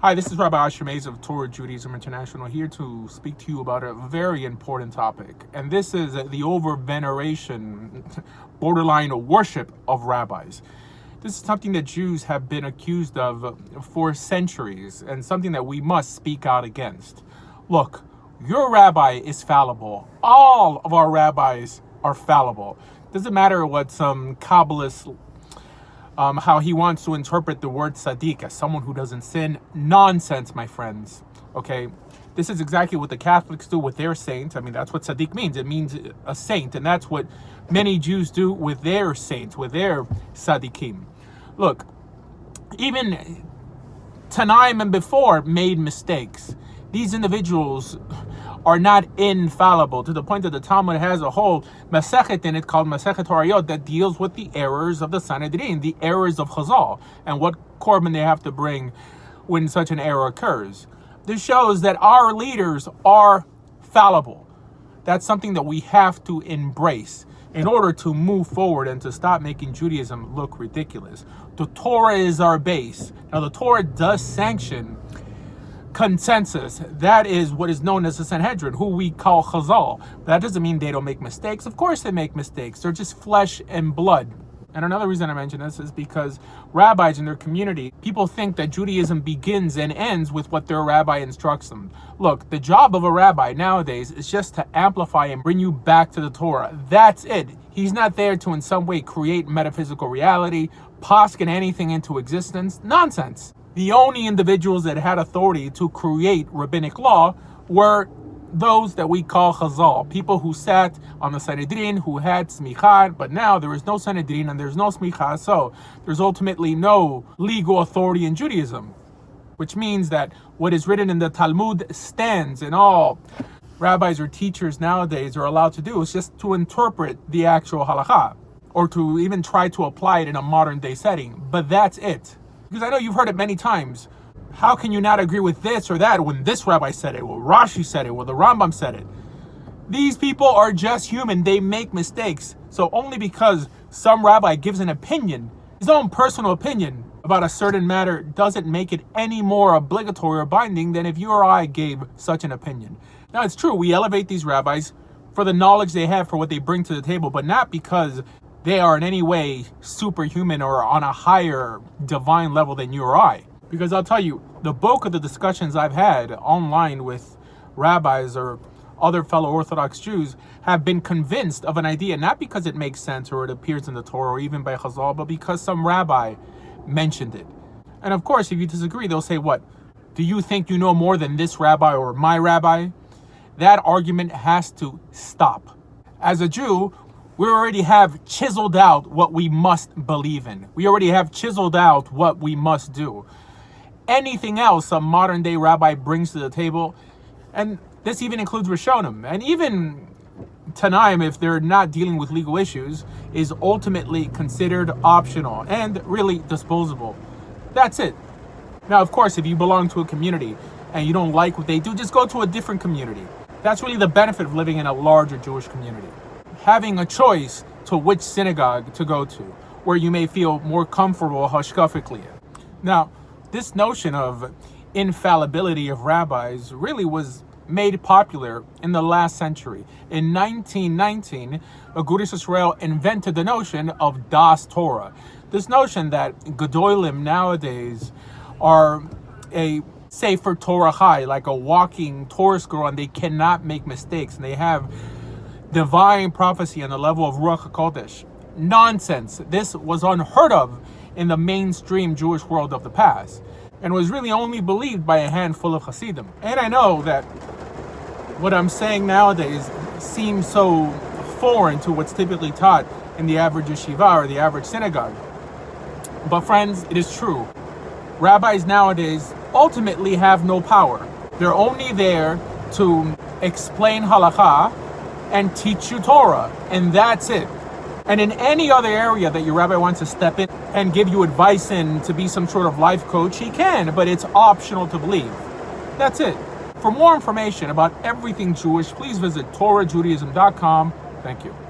Hi, this is Rabbi Meza of Torah Judaism International, here to speak to you about a very important topic. And this is the over-veneration, borderline worship of rabbis. This is something that Jews have been accused of for centuries, and something that we must speak out against. Look, your rabbi is fallible. All of our rabbis are fallible. Doesn't matter what some Kabbalist how he wants to interpret the word tzaddik as someone who doesn't sin. Nonsense, my friends. Okay, this is exactly what the Catholics do with their saints. I mean, that's what tzaddik means. It means a saint, and that's what many Jews do with their saints, with their tzaddikim. Look, even Tanaim and before made mistakes. These individuals are not infallible, to the point that the Talmud has a whole Masechet in it called Masechet Horayot that deals with the errors of the Sanhedrin, the errors of Chazal, and what korban they have to bring when such an error occurs. This shows that our leaders are fallible. That's something that we have to embrace in order to move forward and to stop making Judaism look ridiculous. The Torah is our base. Now, the Torah does sanction consensus. That is what is known as the Sanhedrin, who we call Chazal. That doesn't mean they don't make mistakes. Of course they make mistakes. They're just flesh and blood. And another reason I mention this is because rabbis in their community, people think that Judaism begins and ends with what their rabbi instructs them. Look, the job of a rabbi nowadays is just to amplify and bring you back to the Torah. That's it. He's not there to in some way create metaphysical reality, poskin anything into existence. Nonsense. The only individuals that had authority to create rabbinic law were those that we call Chazal, people who sat on the Sanhedrin, who had smicha, but now there is no Sanhedrin and there's no smicha, so there's ultimately no legal authority in Judaism, which means that what is written in the Talmud stands, and all rabbis or teachers nowadays are allowed to do is just to interpret the actual halakha, or to even try to apply it in a modern day setting, but that's it. Because I know you've heard it many times. How can you not agree with this or that when this rabbi said it, or Rashi said it, or the Rambam said it? These people are just human. They make mistakes. So only because some rabbi gives an opinion, his own personal opinion about a certain matter, doesn't make it any more obligatory or binding than if you or I gave such an opinion. Now, it's true, we elevate these rabbis for the knowledge they have, for what they bring to the table, but not because they are in any way superhuman or on a higher divine level than you or I. Because I'll tell you, the bulk of the discussions I've had online with rabbis or other fellow Orthodox Jews have been convinced of an idea, not because it makes sense or it appears in the Torah or even by Chazal, but because some rabbi mentioned it. And of course, if you disagree, they'll say, what? Do you think you know more than this rabbi or my rabbi? That argument has to stop. As a Jew, we already have chiseled out what we must believe in. We already have chiseled out what we must do. Anything else a modern day rabbi brings to the table, and this even includes Rishonim, and even Tanaim, if they're not dealing with legal issues, is ultimately considered optional and really disposable. That's it. Now, of course, if you belong to a community and you don't like what they do, just go to a different community. That's really the benefit of living in a larger Jewish community. Having a choice to which synagogue to go to, where you may feel more comfortable hashkafically. Now, this notion of infallibility of rabbis really was made popular in the last century. In 1919, Agudas Israel invented the notion of Das Torah. This notion that Gedolim nowadays are a Sefer Torah Chai, like a walking Torah scroll, and they cannot make mistakes, and they have divine prophecy on the level of Ruach HaKodesh. Nonsense. This was unheard of in the mainstream Jewish world of the past, and was really only believed by a handful of Hasidim. And I know that what I'm saying nowadays seems so foreign to what's typically taught in the average yeshiva or the average synagogue. But friends, it is true. Rabbis nowadays ultimately have no power. They're only there to explain halakha and teach you Torah, and that's it. And in any other area that your rabbi wants to step in and give you advice in, to be some sort of life coach, he can, but it's optional to believe. That's it. For more information about everything Jewish, please visit TorahJudaism.com. Thank you.